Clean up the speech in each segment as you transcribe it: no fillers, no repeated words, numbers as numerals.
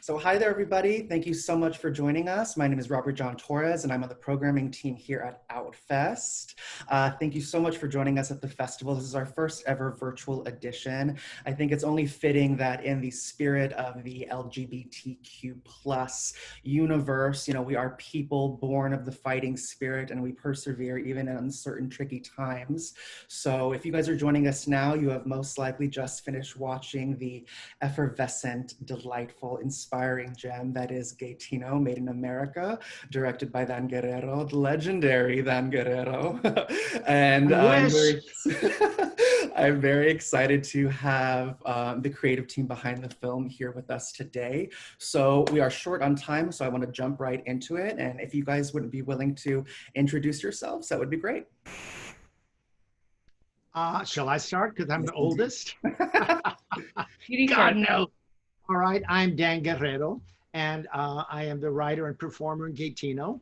So hi there, everybody. Thank you so much for joining us. My name is Robert John Torres, and I'm on the programming team here at Outfest. Thank you so much for joining us at the festival. This is our first ever virtual edition. I think it's only fitting that in the spirit of the LGBTQ plus universe, we are people born of the fighting spirit, and we persevere even in uncertain, tricky times. So if you guys are joining us now, you have most likely just finished watching the effervescent, delightful, inspiring gem that is Gaytino, Made in America, directed by Guerrero, the legendary Guerrero. And I wish. I'm very excited to have the creative team behind the film here with us today. So we are short on time, so I want to jump right into it. And if you guys would be willing to introduce yourselves, that would be great. Shall I start? Because I'm Yes, the indeed. oldest. Beauty God, first. no. All right. I'm Dan Guerrero, and I am the writer and performer in Gaytino,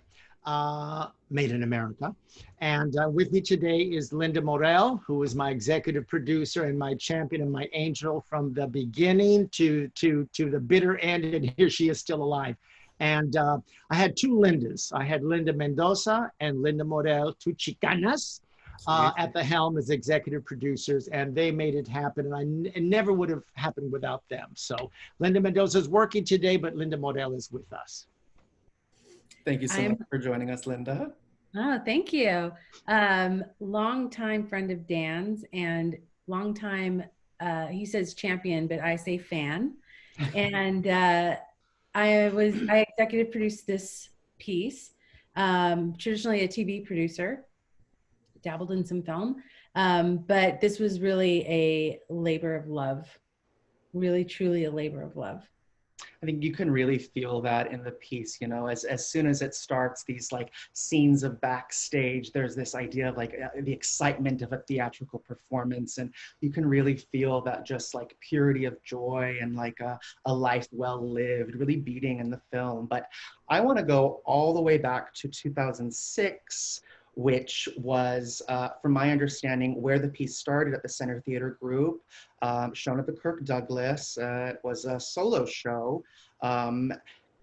Made in America. And with me today is Linda Morel, who is my executive producer and my champion and my angel from the beginning to the bitter end. And here she is still alive. And I had two Lindas. I had Linda Mendoza and Linda Morel, two Chicanas at the helm as executive producers, and they made it happen. And it never would have happened without them. So Linda Mendoza is working today, but Linda Morel is with us. Thank you so much for joining us, Linda. Oh, thank you. Longtime friend of Dan's and longtime, he says champion, but I say fan. And I executive produced this piece, traditionally a TV producer, dabbled in some film, but this was really a labor of love, really, truly a labor of love. I think you can really feel that in the piece, as soon as it starts, these like scenes of backstage, there's this idea of like the excitement of a theatrical performance. And you can really feel that just like purity of joy and like a life well lived really beating in the film. But I want to go all the way back to 2006, which was, from my understanding, where the piece started at the Center Theater Group, shown at the Kirk Douglas. It was a solo show. Can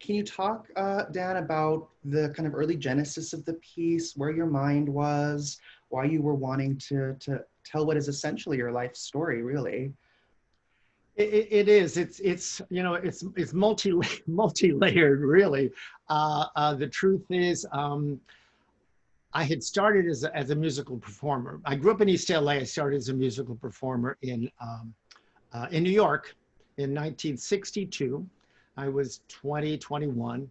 you talk, Dan, about the kind of early genesis of the piece, where your mind was, why you were wanting to tell what is essentially your life story, really? It is. It's multi-layered, really. The truth is, I had started as a musical performer. I grew up in East LA. I started as a musical performer in New York in 1962. I was 21.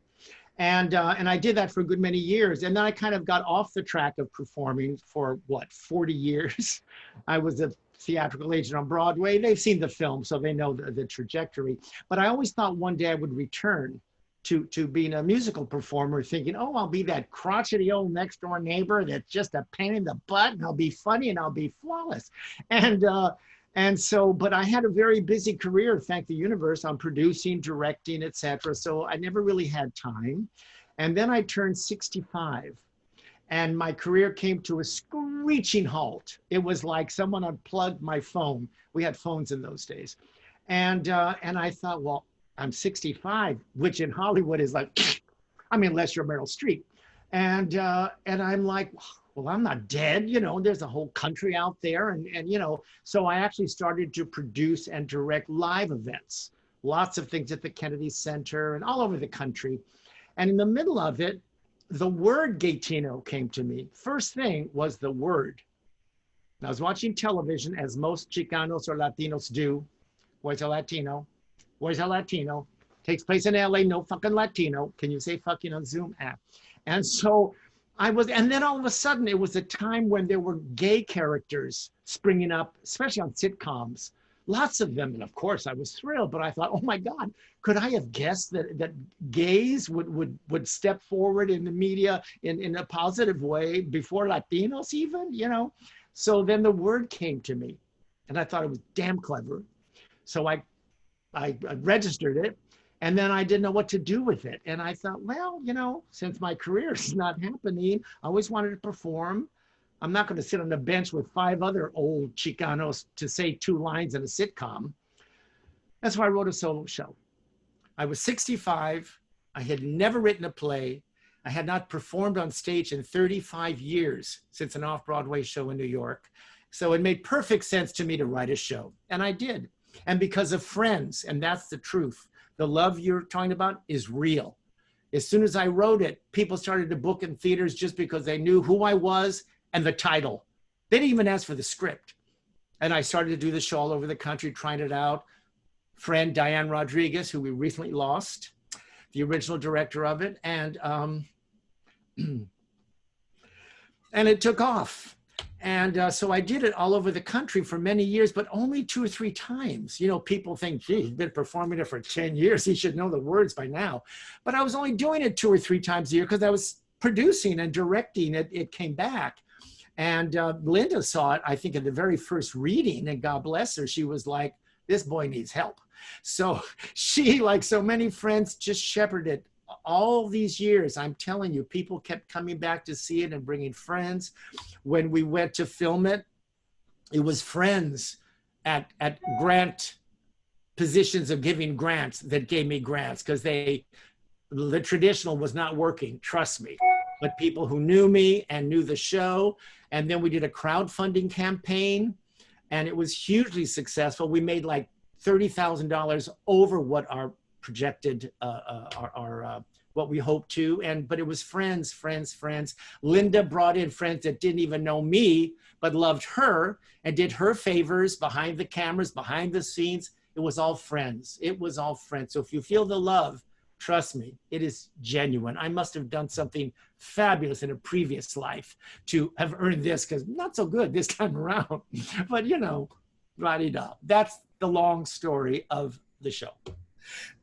And I did that for a good many years. And then I kind of got off the track of performing for 40 years. I was a theatrical agent on Broadway. They've seen the film, so they know the trajectory. But I always thought one day I would return to being a musical performer, thinking, oh, I'll be that crotchety old next door neighbor that's just a pain in the butt, and I'll be funny and I'll be flawless. And so, but I had a very busy career, thank the universe, on producing, directing, etc. So I never really had time. And then I turned 65 and my career came to a screeching halt. It was like someone unplugged my phone. We had phones in those days. And I thought, well, I'm 65, which in Hollywood is like, I mean, unless you're Meryl Streep. And I'm like, well, I'm not dead, there's a whole country out there. And so I actually started to produce and direct live events, lots of things at the Kennedy Center and all over the country. And in the middle of it, the word Gaytino came to me. First thing was the word. And I was watching television, as most Chicanos or Latinos do. Where's a Latino? Where's a Latino? Takes place in LA, no fucking Latino. Can you say fucking on Zoom? And so and then all of a sudden, it was a time when there were gay characters springing up, especially on sitcoms. Lots of them. And of course, I was thrilled, but I thought, oh my God, could I have guessed that gays would step forward in the media in a positive way before Latinos even, So then the word came to me and I thought it was damn clever. So I registered it, and then I didn't know what to do with it. And I thought, well, since my career is not happening, I always wanted to perform. I'm not going to sit on the bench with 5 other old Chicanos to say 2 lines in a sitcom. That's why I wrote a solo show. I was 65. I had never written a play. I had not performed on stage in 35 years since an off-Broadway show in New York. So it made perfect sense to me to write a show. And I did. And because of friends, and that's the truth, the love you're talking about is real. As soon as I wrote it, people started to book in theaters just because they knew who I was and the title. They didn't even ask for the script. And I started to do the show all over the country, trying it out. Friend Diane Rodriguez, who we recently lost, the original director of it, and it took off. And so I did it all over the country for many years, but only 2 or 3 times. You know, people think, gee, he's been performing it for 10 years. He should know the words by now. But I was only doing it 2 or 3 times a year because I was producing and directing it. It came back. And Linda saw it, I think, at the very first reading, and God bless her, she was like, this boy needs help. So she, like so many friends, just shepherded all these years. I'm telling you, people kept coming back to see it and bringing friends. When we went to film it, it was friends at grant positions of giving grants that gave me grants, because the traditional was not working, trust me. But people who knew me and knew the show. And then we did a crowdfunding campaign, and it was hugely successful. We made like $30,000 over what our projected, what we hoped to. But it was friends. Linda brought in friends that didn't even know me, but loved her and did her favors behind the cameras, behind the scenes. It was all friends. So if you feel the love, trust me, it is genuine. I must have done something fabulous in a previous life to have earned this, because not so good this time around. But you know, la-di-da. That's the long story of the show.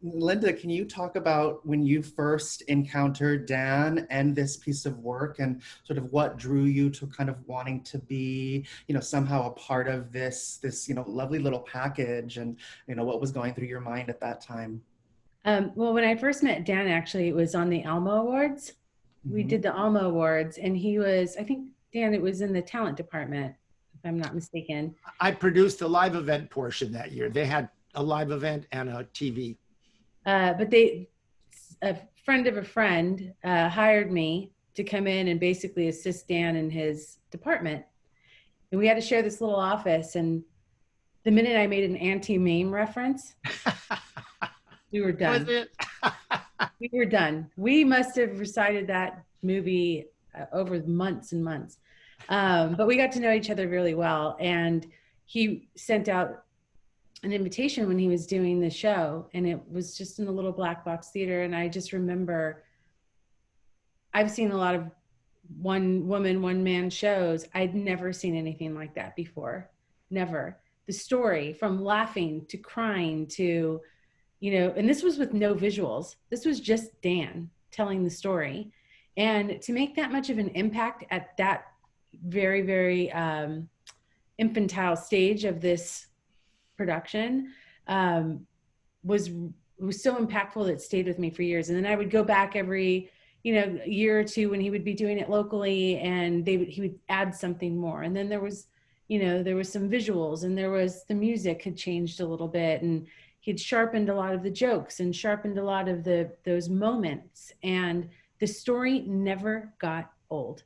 Linda, can you talk about when you first encountered Dan and this piece of work, and sort of what drew you to kind of wanting to be, you know, somehow a part of this, you know, lovely little package, and, you know, what was going through your mind at that time? Well, when I first met Dan, actually, it was on the Alma Awards. We did the Alma Awards, and he was, I think, Dan, it was in the talent department, if I'm not mistaken. I produced the live event portion that year. They had a live event and a TV. But a friend of a friend hired me to come in and basically assist Dan in his department. And we had to share this little office. And the minute I made an anti-meme reference, we were done. Was it? We were done. We must have recited that movie over months and months. But we got to know each other really well. And he sent out an invitation when he was doing the show, and it was just in a little black box theater. And I just remember, I've seen a lot of one woman, one man shows. I'd never seen anything like that before. Never. The story, from laughing to crying to, you know, and this was with no visuals. This was just Dan telling the story. And to make that much of an impact at that very, very infantile stage of this production was so impactful that it stayed with me for years. And then I would go back every, you know, year or two when he would be doing it locally, and he would add something more. And then there was, you know, there was some visuals, and there was the music had changed a little bit, and he'd sharpened a lot of the jokes and sharpened a lot of those moments. And the story never got old.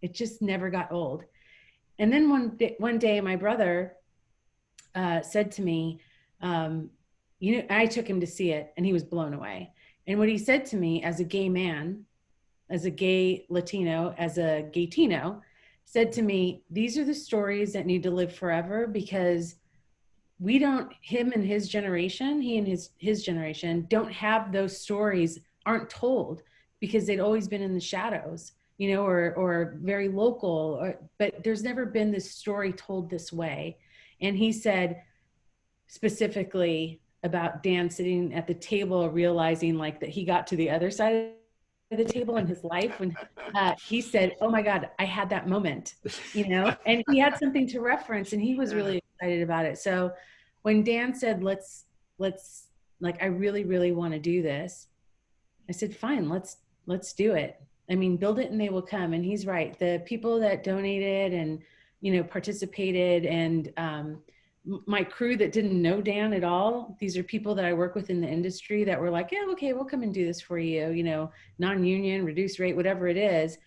It just never got old. And then one day my brother said to me, you know, I took him to see it, and he was blown away. And what he said to me, as a gay man, as a gay Latino, as a Gaytino, said to me, these are the stories that need to live forever, because we don't, him and his generation, he and his generation don't have those stories, aren't told, because they'd always been in the shadows, you know, or very local, but there's never been this story told this way. And he said specifically about Dan sitting at the table, realizing like that he got to the other side of the table in his life when he said, oh my God, I had that moment, you know, and he had something to reference, and he was really excited about it. So when Dan said, let's like, I really, really want to do this, I said, fine, let's do it. I mean, build it and they will come. And he's right. The people that donated and, you know, participated and my crew that didn't know Dan at all, these are people that I work with in the industry that were like, yeah, okay, we'll come and do this for you, you know, non-union, reduced rate, whatever it is.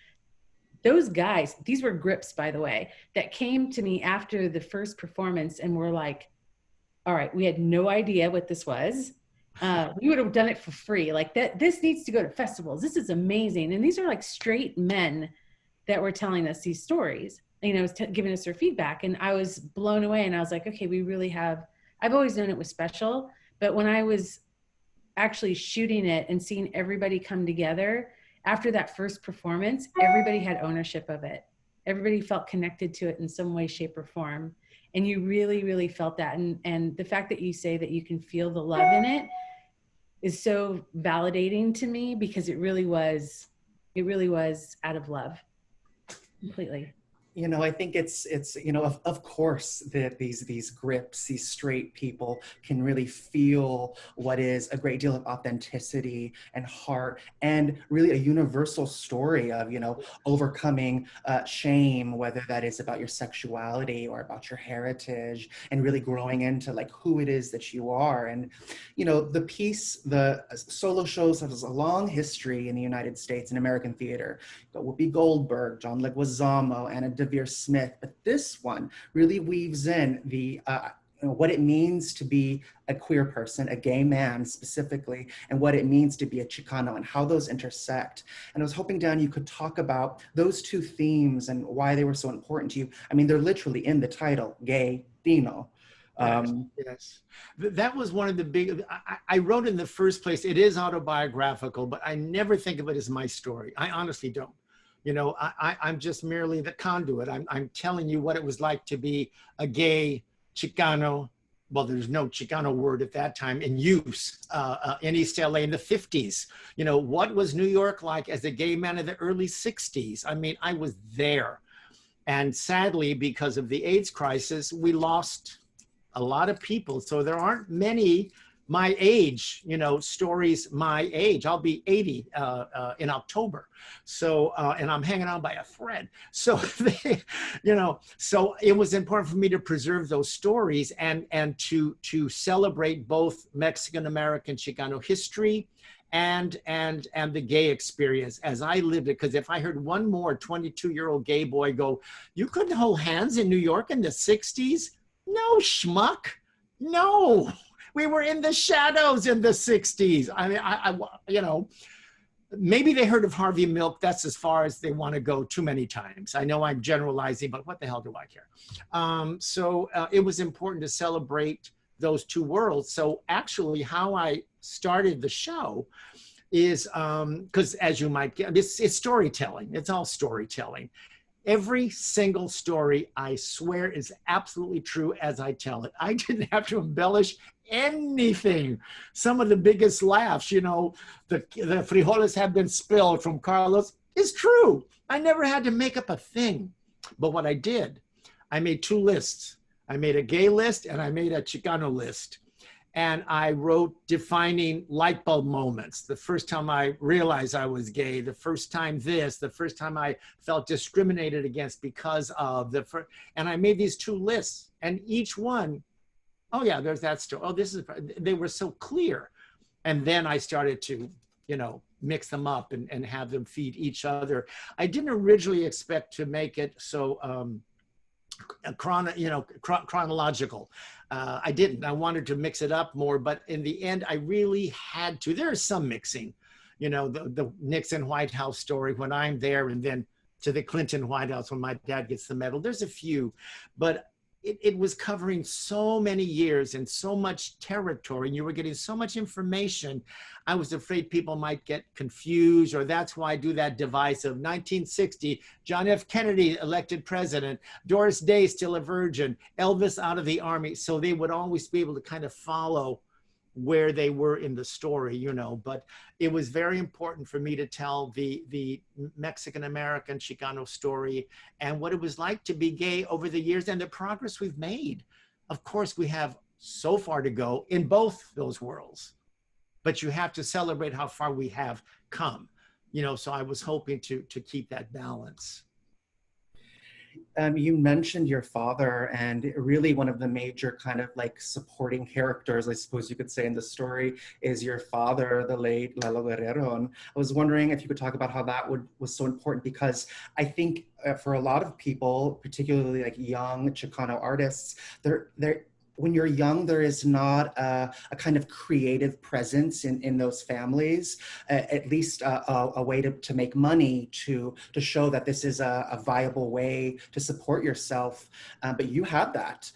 Those guys, these were grips, by the way, that came to me after the first performance and were like, all right, we had no idea what this was. We would have done it for free. Like that, this needs to go to festivals. This is amazing. And these are like straight men that were telling us these stories, you know, giving us their feedback. And I was blown away. And I was like, okay, we really have, I've always known it was special. But when I was actually shooting it and seeing everybody come together after that first performance, everybody had ownership of it. Everybody felt connected to it in some way, shape, or form. And you really, really felt that. And the fact that you say that you can feel the love in it is so validating to me, because it really was out of love, completely. You know, I think it's you know, of course that these grips, these straight people can really feel what is a great deal of authenticity and heart, and really a universal story of, you know, overcoming shame, whether that is about your sexuality or about your heritage, and really growing into like who it is that you are. And, you know, the solo shows have a long history in the United States in American theater. Whoopi Goldberg, John Leguizamo, Anna Devere Smith, but this one really weaves in the you know, what it means to be a queer person, a gay man specifically, and what it means to be a Chicano and how those intersect. And I was hoping, Dan, you could talk about those two themes and why they were so important to you. I mean, they're literally in the title, Gaytino. Yes. That was one of the big, I wrote in the first place, it is autobiographical, but I never think of it as my story. I honestly don't. You know, I'm just merely the conduit. I'm telling you what it was like to be a gay Chicano. Well, there's no Chicano word at that time in use in East LA in the 50s. You know, what was New York like as a gay man in the early 60s? I mean, I was there. And sadly, because of the AIDS crisis, we lost a lot of people. So there aren't many my age, you know, stories my age. I'll be 80 in October. So, and I'm hanging on by a thread. So, you know, so it was important for me to preserve those stories and to celebrate both Mexican-American Chicano history and the gay experience as I lived it. Because if I heard one more 22-year-old gay boy go, you couldn't hold hands in New York in the 60s? No, schmuck. No. We were in the shadows in the 60s. I mean, I you know, maybe they heard of Harvey Milk. That's as far as they want to go too many times. I know I'm generalizing, but what the hell do I care? So it was important to celebrate those two worlds. So actually how I started the show is, because as you might get, it's storytelling. It's all storytelling. Every single story, I swear, is absolutely true as I tell it. I didn't have to embellish anything. Some of the biggest laughs, you know, the frijoles have been spilled from Carlos, is true. I never had to make up a thing. But what I did, I made two lists. I made a gay list and I made a Chicano list. And I wrote defining light bulb moments. The first time I realized I was gay, the first time this, the first time I felt discriminated against because of and I made these two lists, and each one, oh yeah, there's that story. Oh, this is, they were so clear. And then I started to, you know, mix them up and have them feed each other. I didn't originally expect to make it so, chronological. I didn't. I wanted to mix it up more, but in the end, I really had to. There is some mixing, you know, the Nixon White House story when I'm there, and then to the Clinton White House when my dad gets the medal. There's a few, but it was covering so many years and so much territory, and you were getting so much information. I was afraid people might get confused, or that's why I do that device of 1960, John F. Kennedy elected president, Doris Day still a virgin, Elvis out of the army. So they would always be able to kind of follow where they were in the story, you know. But it was very important for me to tell the Mexican-American Chicano story and what it was like to be gay over the years and the progress we've made. Of course, we have so far to go in both those worlds, but you have to celebrate how far we have come, you know. So I was hoping to keep that balance. You mentioned your father, and really one of the major kind of like supporting characters, I suppose you could say, in the story is your father, the late Lalo Guerrero. And I was wondering if you could talk about how that was so important, because I think for a lot of people, particularly like young Chicano artists, they're when you're young, there is not a kind of creative presence in those families, at least a way to make money, to show that this is a viable way to support yourself. But you have that,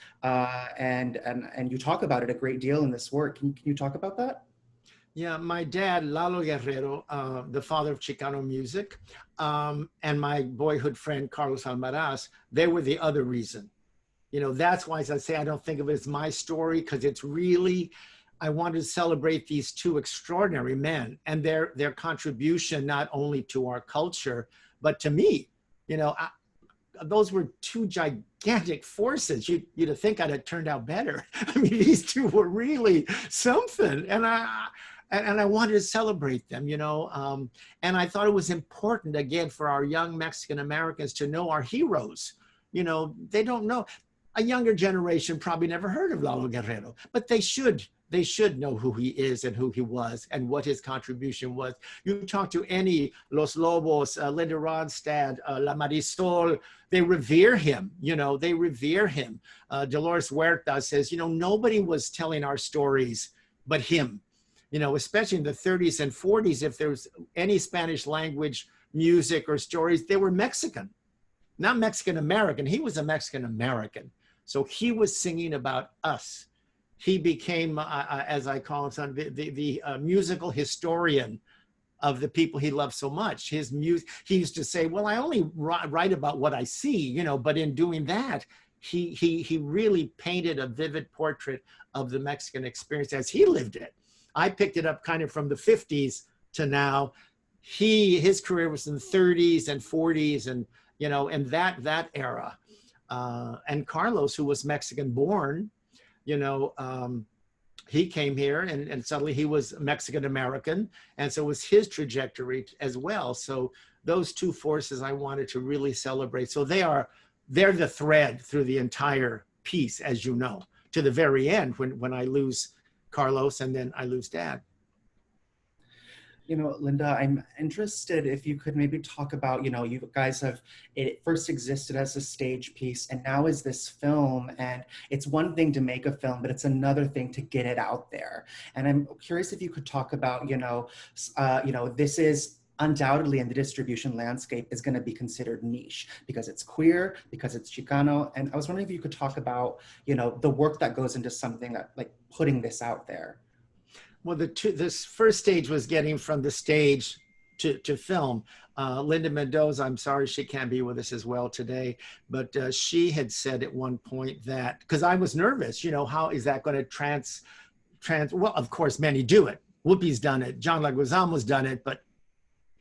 and you talk about it a great deal in this work. Can you talk about that? Yeah, my dad, Lalo Guerrero, the father of Chicano music, and my boyhood friend, Carlos Almaraz, they were the other reason. You know, that's why, as I say, I don't think of it as my story, because it's really, I wanted to celebrate these two extraordinary men and their contribution not only to our culture, but to me. You know, those were two gigantic forces. You'd have think I'd have turned out better. I mean, these two were really something. And I wanted to celebrate them, you know. And I thought it was important, again, for our young Mexican Americans to know our heroes. You know, they don't know. A younger generation probably never heard of Lalo Guerrero, but they should know who he is and who he was and what his contribution was. You talk to any Los Lobos, Linda Ronstadt, La Marisol, they revere him, you know, they revere him. Dolores Huerta says, you know, nobody was telling our stories but him, you know, especially in the 30s and 40s. If there was any Spanish language music or stories, they were Mexican, not Mexican American. He was a Mexican American. So he was singing about us. He became, as I call him, son, the musical historian of the people he loved so much. His music, he used to say, well, I only write about what I see, you know, but in doing that, he really painted a vivid portrait of the Mexican experience as he lived it. I picked it up kind of from the 50s to now. His career was in the 30s and 40s, and, you know, and that era. And Carlos, who was Mexican born, you know, he came here and suddenly he was Mexican American. And so it was his trajectory as well. So those two forces I wanted to really celebrate. So they're the thread through the entire piece, as you know, to the very end when I lose Carlos and then I lose Dad. You know, Linda, I'm interested if you could maybe talk about, you know, you guys have, it first existed as a stage piece and now is this film, and it's one thing to make a film, but it's another thing to get it out there. And I'm curious if you could talk about, this is undoubtedly in the distribution landscape is going to be considered niche because it's queer, because it's Chicano. And I was wondering if you could talk about, you know, the work that goes into something that, like, putting this out there. Well, this first stage was getting from the stage to film. Linda Mendoza, I'm sorry she can't be with us as well today, but she had said at one point that, because I was nervous, you know, how is that going to well, of course, many do it. Whoopi's done it. John Leguizamo's done it, but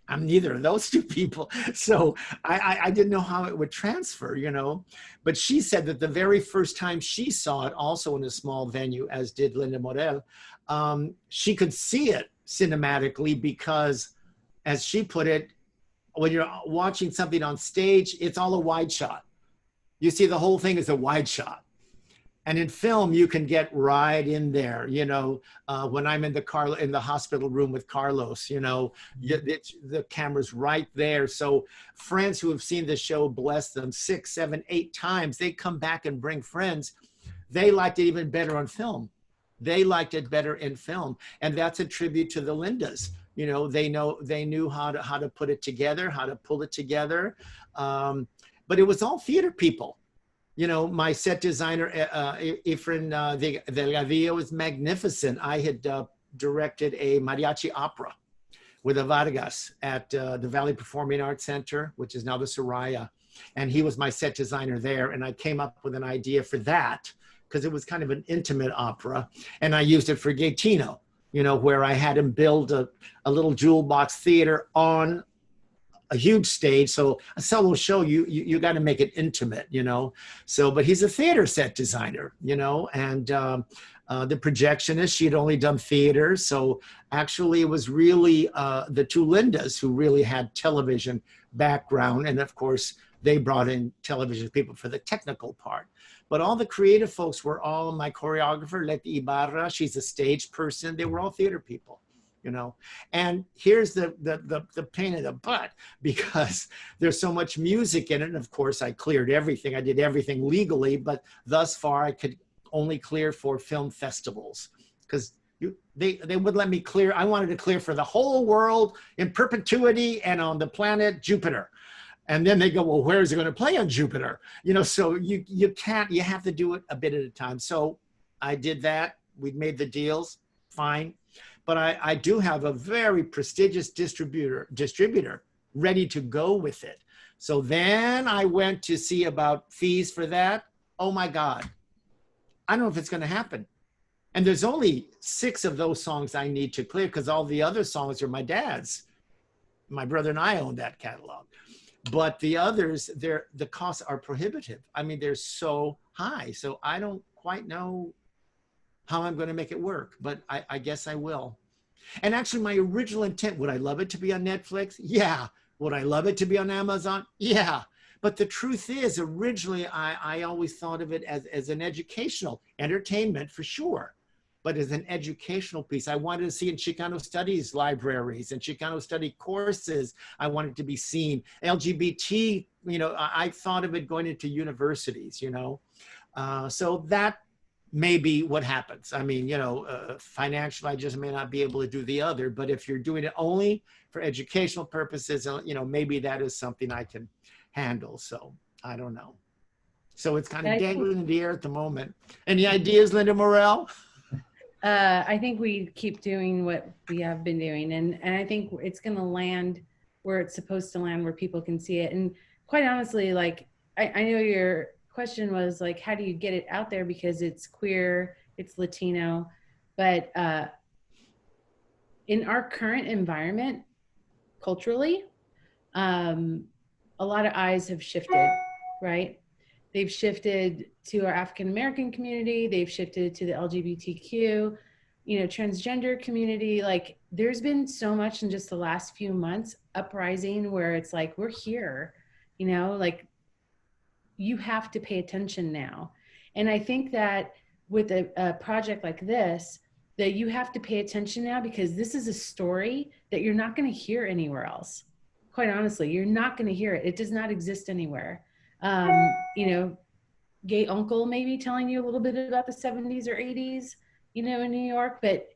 I'm neither of those two people. So I didn't know how it would transfer, you know. But she said that the very first time she saw it, also in a small venue, as did Linda Morel, she could see it cinematically because, as she put it, when you're watching something on stage, it's all a wide shot. You see the whole thing is a wide shot. And in film, you can get right in there, you know, when I'm in the hospital room with Carlos, you know, the camera's right there. So friends who have seen the show, bless them, 6, 7, 8 times, they come back and bring friends. They liked it even better on film. They liked it better in film. And that's a tribute to the Lindas. You know, they knew how to put it together, how to pull it together. But it was all theater people. You know, my set designer, Efren Delgadillo, is magnificent. I had directed a mariachi opera with a Vargas at the Valley Performing Arts Center, which is now the Soraya. And he was my set designer there. And I came up with an idea for that because it was kind of an intimate opera. And I used it for Gaytino, you know, where I had him build a little jewel box theater on a huge stage. So a solo show, you got to make it intimate, you know. So, but he's a theater set designer, you know, and the projectionist, she had only done theater. So actually it was really the two Lindas who really had television background. And of course, They brought in television people for the technical part. But all the creative folks were all my choreographer, Leti Ibarra. She's a stage person. They were all theater people, you know. And here's the pain in the butt, because there's so much music in it. And of course, I cleared everything. I did everything legally, but thus far I could only clear for film festivals, because they would let me clear. I wanted to clear for the whole world in perpetuity and on the planet Jupiter. And then they go, well, where is it going to play on Jupiter? You know, so you can't, you have to do it a bit at a time. So I did that. We made the deals, fine. But I do have a very prestigious distributor ready to go with it. So then I went to see about fees for that. Oh my God. I don't know if it's going to happen. And there's only 6 of those songs I need to clear, because all the other songs are my dad's. My brother and I own that catalog. But the others, the costs are prohibitive. I mean, they're so high. So I don't quite know how I'm going to make it work, but I guess I will. And actually, my original intent, would I love it to be on Netflix? Yeah. Would I love it to be on Amazon? Yeah. But the truth is, originally, I always thought of it as an educational entertainment for sure, but as an educational piece. I wanted to see in Chicano studies libraries and Chicano study courses. I wanted to be seen. LGBT, you know, I thought of it going into universities, you know. So that may be what happens. I mean, you know, financially, I just may not be able to do the other, but if you're doing it only for educational purposes, you know, maybe that is something I can handle. So I don't know. So it's kind of dangling in the air at the moment. Any ideas, Linda Morel? I think we keep doing what we have been doing, and I think it's going to land where it's supposed to land, where people can see it. And quite honestly, like I know your question was like, how do you get it out there, because it's queer, it's Latino, but in our current environment, culturally, a lot of eyes have shifted, right? They've shifted to our African American community. They've shifted to the LGBTQ, you know, transgender community. Like, there's been so much in just the last few months uprising where it's like, we're here, you know, like you have to pay attention now. And I think that with a project like this, that you have to pay attention now, because this is a story that you're not going to hear anywhere else. Quite honestly, you're not going to hear it. It does not exist anywhere. You know, gay uncle maybe telling you a little bit about the 70s or 80s, you know, in New York, but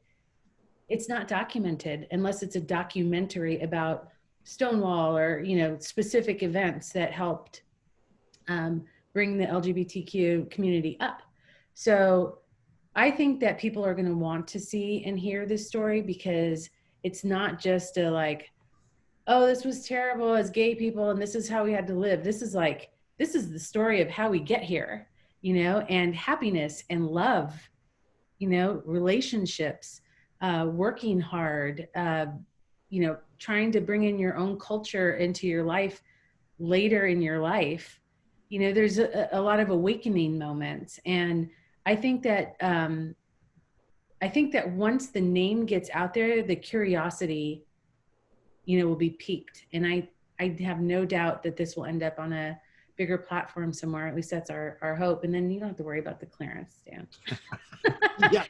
it's not documented unless it's a documentary about Stonewall or, you know, specific events that helped bring the LGBTQ community up. So I think that people are going to want to see and hear this story, because it's not just a like, oh, this was terrible as gay people and this is how we had to live. This is like, this is the story of how we get here, you know, and happiness and love, you know, relationships, working hard, you know, trying to bring in your own culture into your life later in your life. You know, there's a lot of awakening moments. And I think that once the name gets out there, the curiosity, you know, will be piqued. And I have no doubt that this will end up on a bigger platform somewhere. At least that's our hope. And then you don't have to worry about the clearance, Dan. Yeah,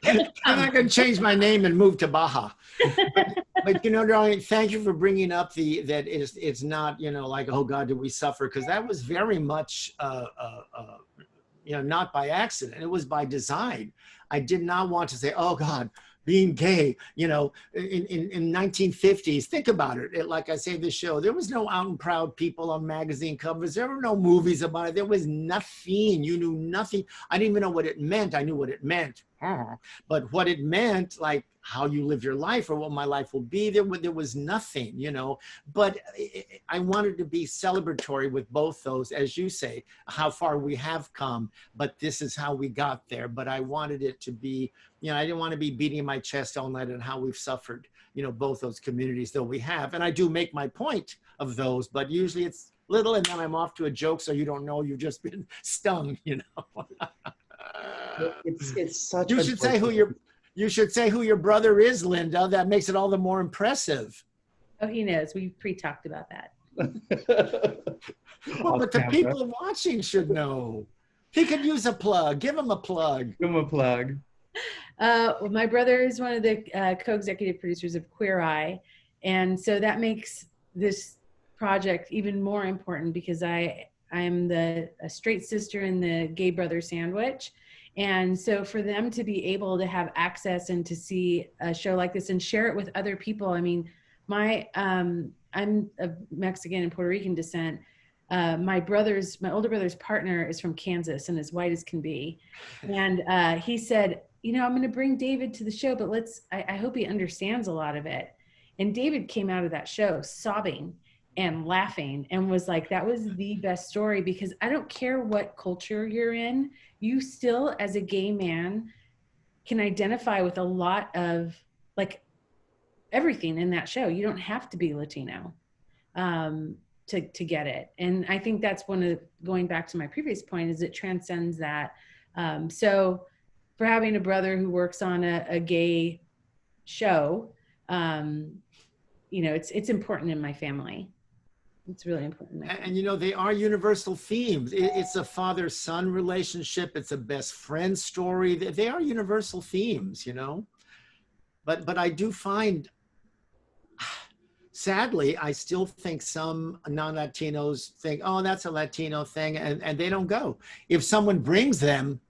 I'm not going to change my name and move to Baja. But you know, darling, thank you for bringing up that it's not, you know, like, oh God, did we suffer? Because that was very much, you know, not by accident. It was by design. I did not want to say, oh God, being gay, you know, in 1950s, think about it. Like I say in this show, there was no out and proud people on magazine covers. There were no movies about it. There was nothing. You knew nothing. I didn't even know what it meant. I knew what it meant. But what it meant, like how you live your life or what my life will be, there was nothing, you know. But I wanted to be celebratory with both those, as you say, how far we have come, but this is how we got there. But I wanted it to be, you know, I didn't want to be beating my chest all night on how we've suffered, you know, both those communities, though we have. And I do make my point of those, but usually it's little and then I'm off to a joke so you don't know you've just been stung, you know. It's such you should say who your brother is, Linda. That makes it all the more impressive. Oh, he knows. We pre-talked about that. Well, Off but the camera. people watching should know. He could use a plug. Give him a plug. Give him a plug. Well, my brother is one of the co-executive producers of Queer Eye, and so that makes this project even more important because I am a straight sister in the gay brother sandwich. And so for them to be able to have access and to see a show like this and share it with other people, I mean, I'm of Mexican and Puerto Rican descent. My older brother's partner is from Kansas and as white as can be. And he said, you know, I'm going to bring David to the show, but I hope he understands a lot of it. And David came out of that show sobbing and laughing and was like, that was the best story, because I don't care what culture you're in, you still, as a gay man, can identify with a lot of like everything in that show. You don't have to be Latino to get it. And I think that's going back to my previous point, is it transcends that. So for having a brother who works on a gay show, you know, it's important in my family. It's really important. And you know, they are universal themes. It's a father-son relationship. It's a best friend story. They are universal themes, you know. But I do find, sadly, I still think some non-Latinos think, oh, that's a Latino thing, and they don't go. If someone brings them,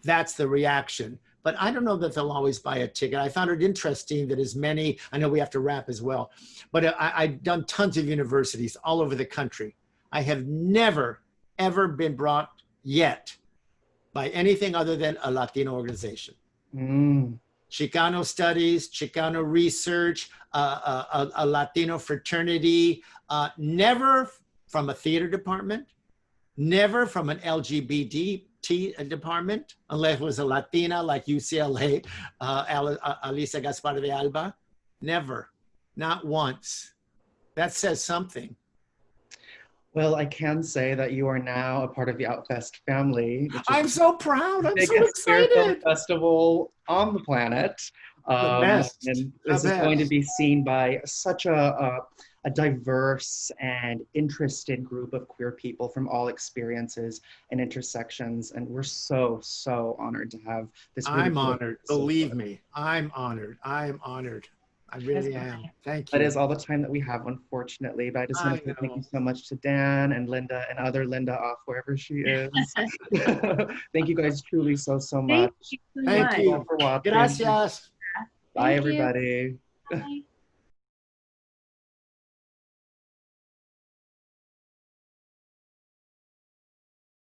that's the reaction. But I don't know that they'll always buy a ticket. I found it interesting that as many, I know we have to wrap as well, but I've done tons of universities all over the country. I have never, ever been brought yet by anything other than a Latino organization. Chicano studies, Chicano research, a Latino fraternity, never from a theater department, never from an LGBT department, unless it was a Latina like UCLA, Alicia Gaspar de Alba. Never, not once. That says something. Well, I can say that you are now a part of the Outfest family. I'm so proud. I'm so biggest queer film excited. festival on the planet. The best. And this is going to be seen by such a diverse and interested group of queer people from all experiences and intersections. And we're so, so honored to have this. Really I'm honored. Believe me, I'm honored. I'm honored. I really am. Thank you. That is all the time that we have, unfortunately. But I just want to say thank you so much to Dan and Linda and other Linda off wherever she is. Thank you guys truly so much. Thank you. For watching. Gracias. Bye, everybody. Bye.